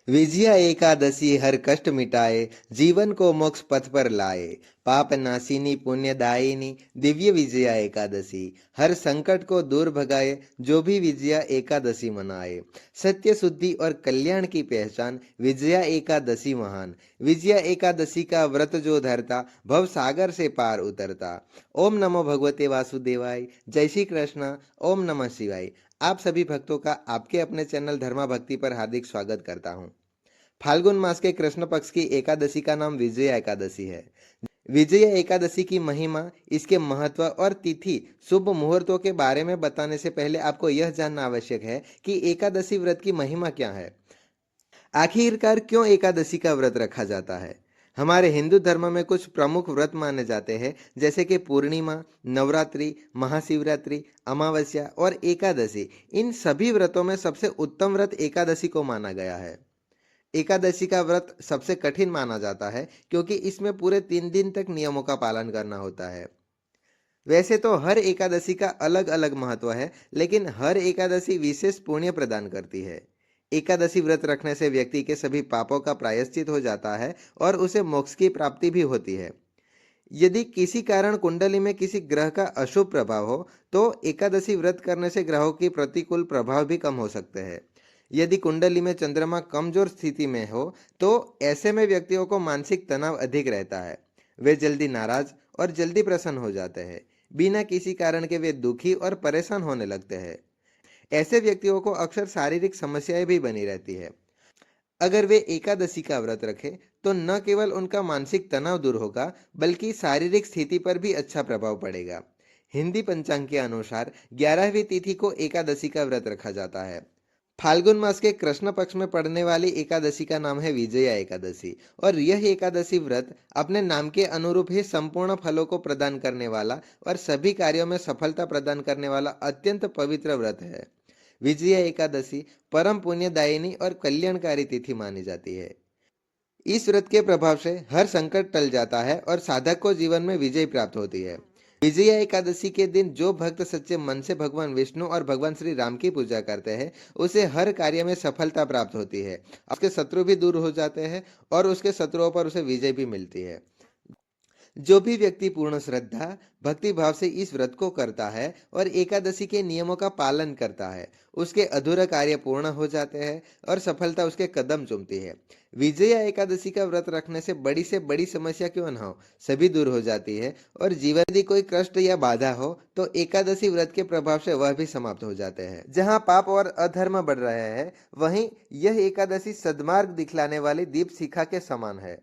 विजया एकादशी हर कष्ट मिटाए, जीवन को मोक्ष पथ पर लाए। पाप नाशिनी पुण्यदायिनी दिव्य विजया एकादशी हर संकट को दूर भगाए, जो भी विजया एकादशी मनाए। सत्य शुद्धि और कल्याण की पहचान विजया एकादशी महान। विजया एकादशी का व्रत जो धरता, भव सागर से पार उतरता। ओम नमो भगवते वासुदेवाय। जय श्री कृष्ण। ओम नमः शिवाय। आप सभी भक्तों का आपके अपने चैनल धर्मा भक्ति पर हार्दिक स्वागत करता हूँ। फाल्गुन मास के कृष्ण पक्ष की एकादशी का नाम विजया एकादशी है। विजया एकादशी की महिमा, इसके महत्व और तिथि, शुभ मुहूर्तों के बारे में बताने से पहले आपको यह जानना आवश्यक है कि एकादशी व्रत की महिमा क्या है। आखिरकार क्यों एकादशी का व्रत रखा जाता है। हमारे हिंदू धर्म में कुछ प्रमुख व्रत माने जाते हैं, जैसे कि पूर्णिमा, नवरात्रि, महाशिवरात्रि, अमावस्या और एकादशी। इन सभी व्रतों में सबसे उत्तम व्रत एकादशी को माना गया है। एकादशी का व्रत सबसे कठिन माना जाता है, क्योंकि इसमें पूरे 3 दिन तक नियमों का पालन करना होता है। वैसे तो हर एकादशी का अलग अलग महत्व है, लेकिन हर एकादशी विशेष पुण्य प्रदान करती है। एकादशी व्रत रखने से व्यक्ति के सभी पापों का प्रायश्चित हो जाता है और उसे मोक्ष की प्राप्ति भी होती है। यदि किसी कारण कुंडली में किसी ग्रह का अशुभ प्रभाव हो, तो एकादशी व्रत करने से ग्रहों की प्रतिकूल प्रभाव भी कम हो सकते हैं। यदि कुंडली में चंद्रमा कमजोर स्थिति में हो, तो ऐसे में व्यक्तियों को मानसिक तनाव अधिक रहता है। वे जल्दी नाराज और जल्दी प्रसन्न हो जाते हैं। बिना किसी कारण के वे दुखी और परेशान होने लगते हैं। ऐसे व्यक्तियों को अक्सर शारीरिक समस्याएं भी बनी रहती है। अगर वे एकादशी का व्रत रखें, तो न केवल उनका मानसिक तनाव दूर होगा, बल्कि शारीरिक स्थिति पर भी अच्छा प्रभाव पड़ेगा। हिंदी पंचांग के अनुसार 11वीं तिथि को एकादशी का व्रत रखा जाता है। फाल्गुन मास के कृष्ण पक्ष में पड़ने वाली एकादशी का नाम है विजया एकादशी, और यह एकादशी व्रत अपने नाम के अनुरूप ही संपूर्ण फलों को प्रदान करने वाला और सभी कार्यों में सफलता प्रदान करने वाला अत्यंत पवित्र व्रत है। विजया एकादशी परम पुण्यदायिनी और कल्याणकारी तिथि मानी जाती है। इस व्रत के प्रभाव से हर संकट टल जाता है और साधक को जीवन में विजय प्राप्त होती है। विजया एकादशी के दिन जो भक्त सच्चे मन से भगवान विष्णु और भगवान श्री राम की पूजा करते हैं, उसे हर कार्य में सफलता प्राप्त होती है। उसके शत्रु भी दूर हो जाते हैं और उसके शत्रुओं पर उसे विजय भी मिलती है। जो भी व्यक्ति पूर्ण श्रद्धा भक्ति भाव से इस व्रत को करता है और एकादशी के नियमों का पालन करता है, उसके अधूरे कार्य पूर्ण हो जाते हैं और सफलता उसके कदम चूमती है। विजया एकादशी का व्रत रखने से बड़ी समस्या क्यों न हो, सभी दूर हो जाती है, और जीवन यदि कोई कष्ट या बाधा हो, तो एकादशी व्रत के प्रभाव से वह भी समाप्त हो जाते हैं। जहाँ पाप और अधर्म बढ़ रहे हैं, वहीं यह एकादशी सद्मार्ग दिखलाने वाली दीप शिखा के समान है।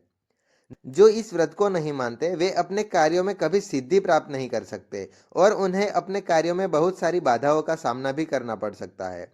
जो इस व्रत को नहीं मानते, वे अपने कार्यों में कभी सिद्धि प्राप्त नहीं कर सकते और उन्हें अपने कार्यों में बहुत सारी बाधाओं का सामना भी करना पड़ सकता है।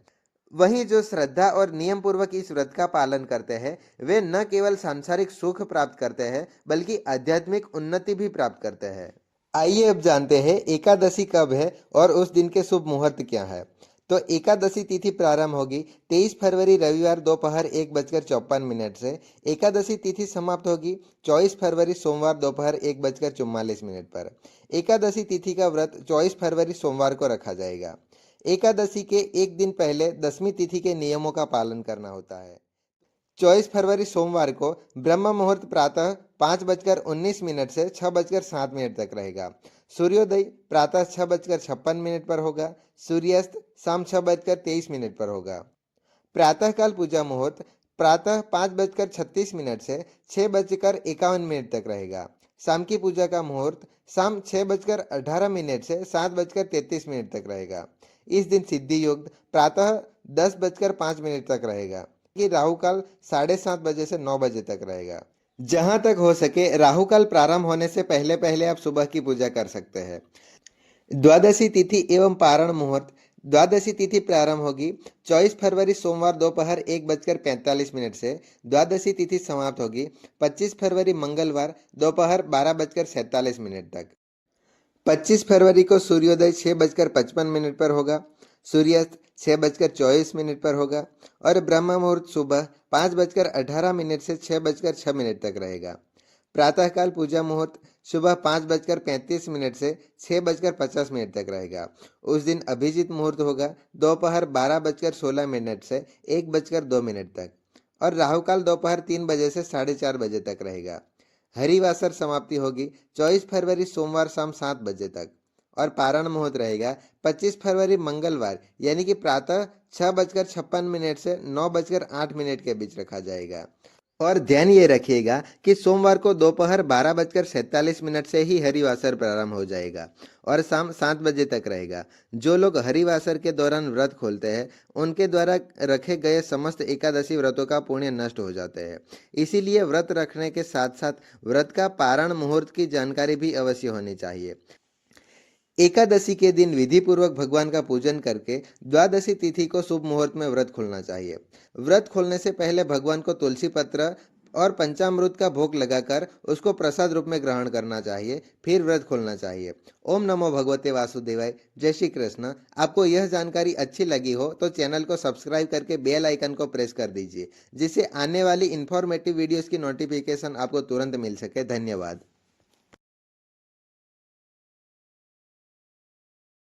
वहीं जो श्रद्धा और नियम पूर्वक इस व्रत का पालन करते हैं, वे न केवल सांसारिक सुख प्राप्त करते हैं, बल्कि आध्यात्मिक उन्नति भी प्राप्त करते हैं। आइए अब जानते हैं एकादशी कब है और उस दिन के शुभ मुहूर्त क्या है। तो एकादशी तिथि प्रारंभ होगी 23 फरवरी रविवार दोपहर 1:54 से। एकादशी तिथि समाप्त होगी 24 फरवरी सोमवार दोपहर 1:44 पर। एकादशी तिथि का व्रत 24 फरवरी सोमवार को रखा जाएगा। एकादशी के एक दिन पहले 10वीं तिथि के नियमों का पालन करना होता है। 24 फरवरी सोमवार को ब्रह्म मुहूर्त प्रातः 5:19 से 6:07 तक रहेगा। सूर्योदय प्रातः 6:56 पर होगा। सूर्यास्त शाम 6:23 पर होगा। प्रातःकाल पूजा मुहूर्त प्रातः 5:36 से 6:51 तक रहेगा। शाम की पूजा का मुहूर्त शाम 6:18 से 7:33 तक रहेगा। इस दिन सिद्धि योग प्रातः 10:05 तक रहेगा। कि राहु काल 7:30 बजे से 9 बजे तक रहेगा। जहां तक हो सके राहु काल प्रारंभ होने से पहले पहले आप सुबह की पूजा कर सकते हैं। द्वादशी तिथि एवं पारण मुहूर्त। द्वादशी तिथि प्रारंभ होगी 24 फरवरी सोमवार दोपहर 1:45 से। द्वादशी तिथि समाप्त होगी 25 फरवरी मंगलवार दोपहर 12:47 तक। 25 फरवरी को सूर्योदय 6:55 पर होगा। सूर्यास्त 6:24 पर होगा और ब्रह्म मुहूर्त सुबह 5:18 से 6:06 तक रहेगा। प्रातःकाल पूजा मुहूर्त सुबह 5:35 से 6:50 तक रहेगा। उस दिन अभिजीत मुहूर्त होगा दोपहर 12:16 से 1:02 तक। और राहुकाल दोपहर 3 बजे से 4:30 बजे तक रहेगा। हरिवासर समाप्ति होगी 24 फरवरी सोमवार शाम 7 बजे तक। और पारण मुहूर्त रहेगा 25 फरवरी मंगलवार यानी कि प्रातः 6:56 से 9:08 के बीच रखा जाएगा। और ध्यान ये रखिएगा कि सोमवार को दोपहर 12:47 से ही हरिवासर प्रारंभ हो जाएगा और शाम 7 बजे तक रहेगा। जो लोग हरिवासर के दौरान व्रत खोलते हैं उनके द्वारा रखे गए समस्त एकादशी व्रतों का पुण्य नष्ट हो जाते हैं। इसीलिए व्रत रखने के साथ साथ व्रत का पारण मुहूर्त की जानकारी भी अवश्य होनी चाहिए। एकादशी के दिन विधि पूर्वक भगवान का पूजन करके द्वादशी तिथि को शुभ मुहूर्त में व्रत खोलना चाहिए। व्रत खोलने से पहले भगवान को तुलसी पत्र और पंचामृत का भोग लगाकर उसको प्रसाद रूप में ग्रहण करना चाहिए, फिर व्रत खोलना चाहिए। ओम नमो भगवते वासुदेवाय। जय श्री कृष्ण। आपको यह जानकारी अच्छी लगी हो तो चैनल को सब्सक्राइब करके बेल आइकन को प्रेस कर दीजिए, जिससे आने वाली इंफॉर्मेटिव वीडियोस की नोटिफिकेशन आपको तुरंत मिल सके। धन्यवाद।